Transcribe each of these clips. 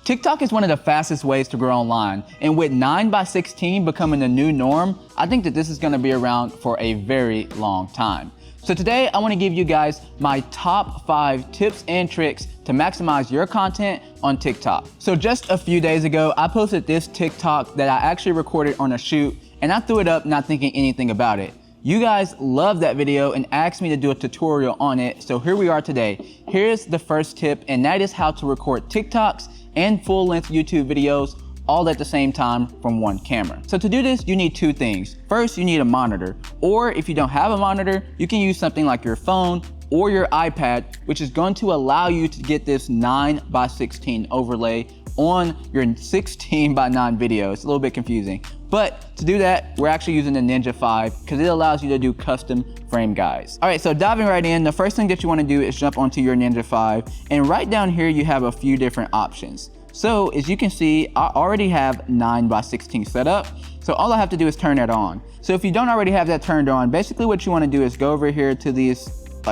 TikTok is one of the fastest ways to grow online, and with 9x16 becoming the new norm, I think that this is gonna be around for a very long time. So today I wanna give you guys my top 5 tips and tricks to maximize your content on TikTok. So just a few days ago, I posted this TikTok that I actually recorded on a shoot, and I threw it up not thinking anything about it. You guys loved that video and asked me to do a tutorial on it, so here we are today. Here's the first tip, and that is how to record TikToks and full-length YouTube videos all at the same time from one camera. So to do this, you need 2 things. First, you need a monitor, or if you don't have a monitor, you can use something like your phone or your iPad, which is going to allow you to get this 9x16 overlay on your 16:9 video. It's a little bit confusing, but to do that, we're actually using the Ninja 5 because it allows you to do custom frame guides. All right, so diving right in, the first thing that you want to do is jump onto your Ninja 5, and right down here you have a few different options. So as you can see, I already have 9x16 set up, so all I have to do is turn that on. So if you don't already have that turned on, basically what you want to do is go over here to these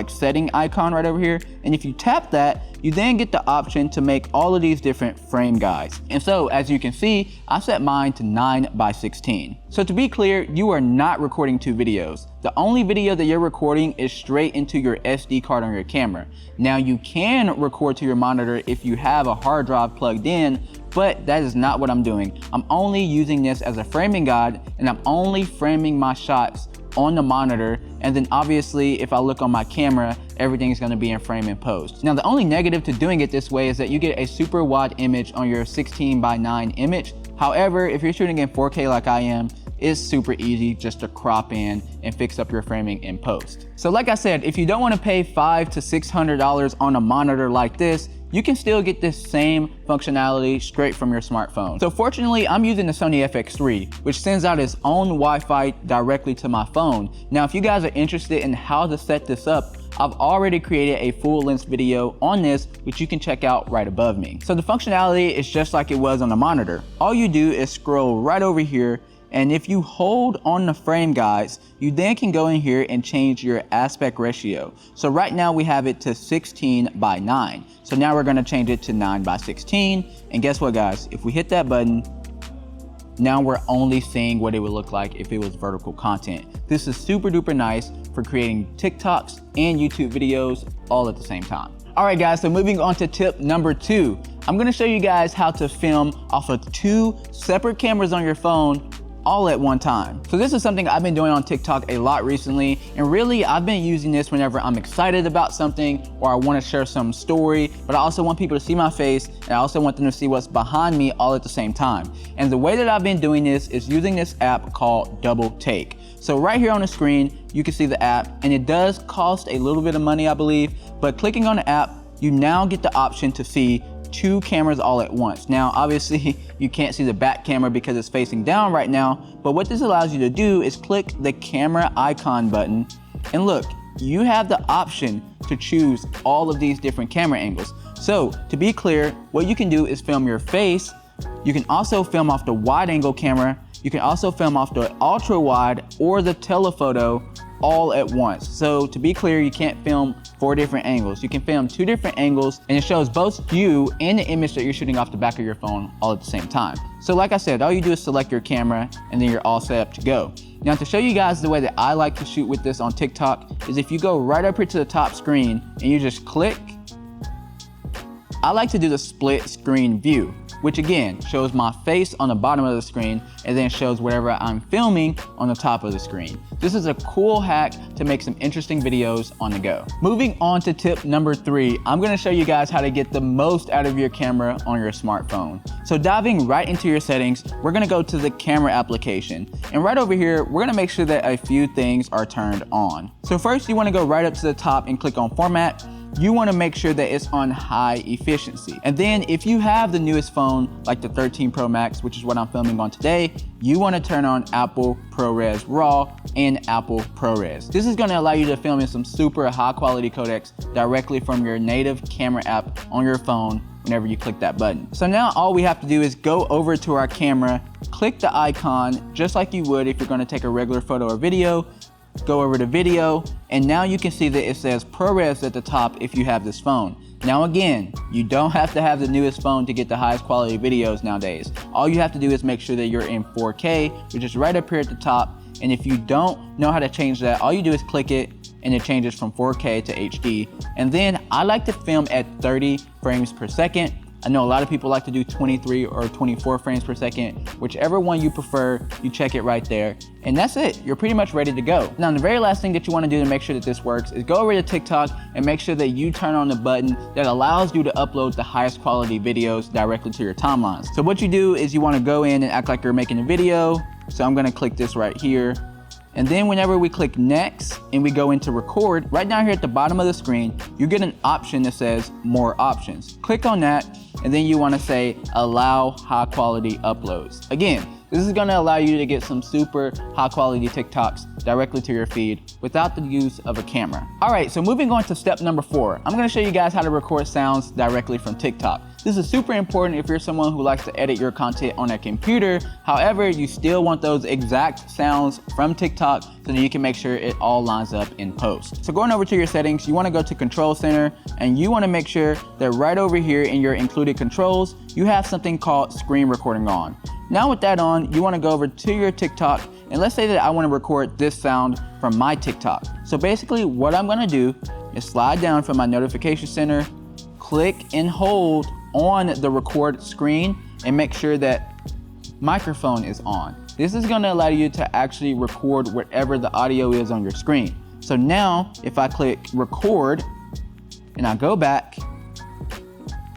setting icon right over here, and if you tap that, you then get the option to make all of these different frame guides. And so as you can see, I set mine to 9x16. So to be clear, you are not recording 2 videos. The only video that you're recording is straight into your SD card on your camera. Now you can record to your monitor if you have a hard drive plugged in, but that is not what I'm doing. I'm only using this as a framing guide, and I'm only framing my shots on the monitor, and then obviously if I look on my camera, everything is going to be in frame and post. Now the only negative to doing it this way is that you get a super wide image on your 16:9 image. However, if you're shooting in 4K like I am, it's super easy just to crop in and fix up your framing in post. So like I said, if you don't want to pay $500 to $600 on a monitor like this, you can still get this same functionality straight from your smartphone. So fortunately, I'm using the Sony FX3, which sends out its own Wi-Fi directly to my phone. Now, if you guys are interested in how to set this up, I've already created a full-length video on this, which you can check out right above me. So the functionality is just like it was on the monitor. All you do is scroll right over here, and if you hold on the frame guides, you then can go in here and change your aspect ratio. So right now we have it to 16:9. So now we're gonna change it to 9x16. And guess what, guys? If we hit that button, now we're only seeing what it would look like if it was vertical content. This is super duper nice for creating TikToks and YouTube videos all at the same time. All right, guys, so moving on to tip number 2. I'm gonna show you guys how to film off of 2 separate cameras on your phone all at one time. So this is something I've been doing on TikTok a lot recently, and really I've been using this whenever I'm excited about something or I want to share some story, but I also want people to see my face, and I also want them to see what's behind me all at the same time. And the way that I've been doing this is using this app called Double Take. So right here on the screen, you can see the app, and it does cost a little bit of money, I believe, but clicking on the app, you now get the option to see 2 cameras all at once. Now, obviously, you can't see the back camera because it's facing down right now, but what this allows you to do is click the camera icon button, and look, you have the option to choose all of these different camera angles. So, to be clear, what you can do is film your face. You can also film off the wide angle camera. You can also film off the ultra wide or the telephoto all at once. So to be clear, you can't film 4 different angles. You can film 2 different angles, and it shows both you and the image that you're shooting off the back of your phone all at the same time. So like I said, all you do is select your camera, and then you're all set up to go. Now to show you guys the way that I like to shoot with this on TikTok is if you go right up here to the top screen and you just click, I like to do the split screen view, which again shows my face on the bottom of the screen and then shows whatever I'm filming on the top of the screen. This is a cool hack to make some interesting videos on the go. Moving on to tip number 3, I'm gonna show you guys how to get the most out of your camera on your smartphone. So diving right into your settings, we're gonna go to the camera application. And right over here, we're gonna make sure that a few things are turned on. So first, you wanna go right up to the top and click on Format. You want to make sure that it's on high efficiency. And then if you have the newest phone, like the 13 Pro Max, which is what I'm filming on today, you want to turn on Apple ProRes RAW and Apple ProRes. This is going to allow you to film in some super high quality codecs directly from your native camera app on your phone whenever you click that button. So now all we have to do is go over to our camera, click the icon just like you would if you're going to take a regular photo or video, go over to video, and now you can see that it says ProRes at the top if you have this phone. Now again, you don't have to have the newest phone to get the highest quality videos nowadays. All you have to do is make sure that you're in 4K, which is right up here at the top. And if you don't know how to change that, all you do is click it and it changes from 4K to HD. And then I like to film at 30 frames per second. I know a lot of people like to do 23 or 24 frames per second. Whichever one you prefer, you check it right there. And that's it, you're pretty much ready to go. Now, the very last thing that you wanna do to make sure that this works is go over to TikTok and make sure that you turn on the button that allows you to upload the highest quality videos directly to your timelines. So what you do is you wanna go in and act like you're making a video. So I'm gonna click this right here. And then whenever we click next and we go into record, right down here at the bottom of the screen, you get an option that says more options. Click on that, and then you wanna say allow high quality uploads. Again, this is gonna allow you to get some super high quality TikToks directly to your feed without the use of a camera. All right, so moving on to step number 4, I'm gonna show you guys how to record sounds directly from TikTok. This is super important if you're someone who likes to edit your content on a computer. However, you still want those exact sounds from TikTok so that you can make sure it all lines up in post. So going over to your settings, you wanna go to Control Center, and you wanna make sure that right over here in your included controls, you have something called screen recording on. Now with that on, you wanna go over to your TikTok, and let's say that I wanna record this sound from my TikTok. So basically what I'm gonna do is slide down from my notification center, click and hold on the record screen, and make sure that microphone is on. This is gonna allow you to actually record whatever the audio is on your screen. So now if I click record and I go back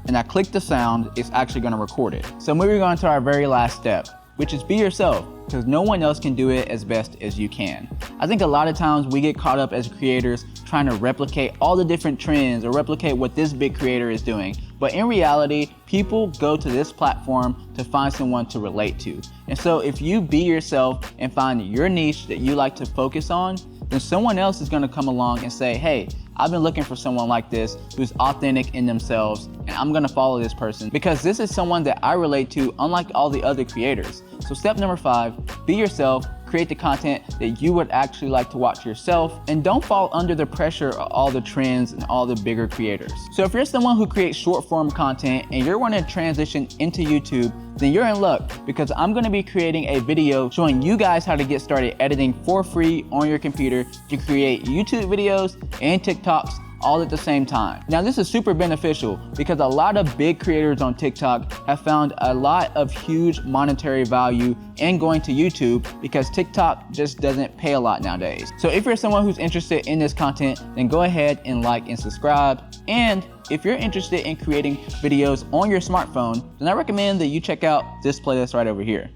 and I click the sound, it's actually gonna record it. So moving on to our very last step, which is be yourself, because no one else can do it as best as you can. I think a lot of times we get caught up as creators trying to replicate all the different trends or replicate what this big creator is doing. But in reality, people go to this platform to find someone to relate to. And so if you be yourself and find your niche that you like to focus on, then someone else is gonna come along and say, hey, I've been looking for someone like this who's authentic in themselves, and I'm gonna follow this person because this is someone that I relate to, unlike all the other creators. So step number 5, be yourself, create the content that you would actually like to watch yourself, and don't fall under the pressure of all the trends and all the bigger creators. So if you're someone who creates short form content and you're wanting to transition into YouTube, then you're in luck, because I'm gonna be creating a video showing you guys how to get started editing for free on your computer to create YouTube videos and TikToks all at the same time. Now this is super beneficial because a lot of big creators on TikTok have found a lot of huge monetary value in going to YouTube because TikTok just doesn't pay a lot nowadays. So if you're someone who's interested in this content, then go ahead and like and subscribe. And if you're interested in creating videos on your smartphone, then I recommend that you check out this playlist right over here.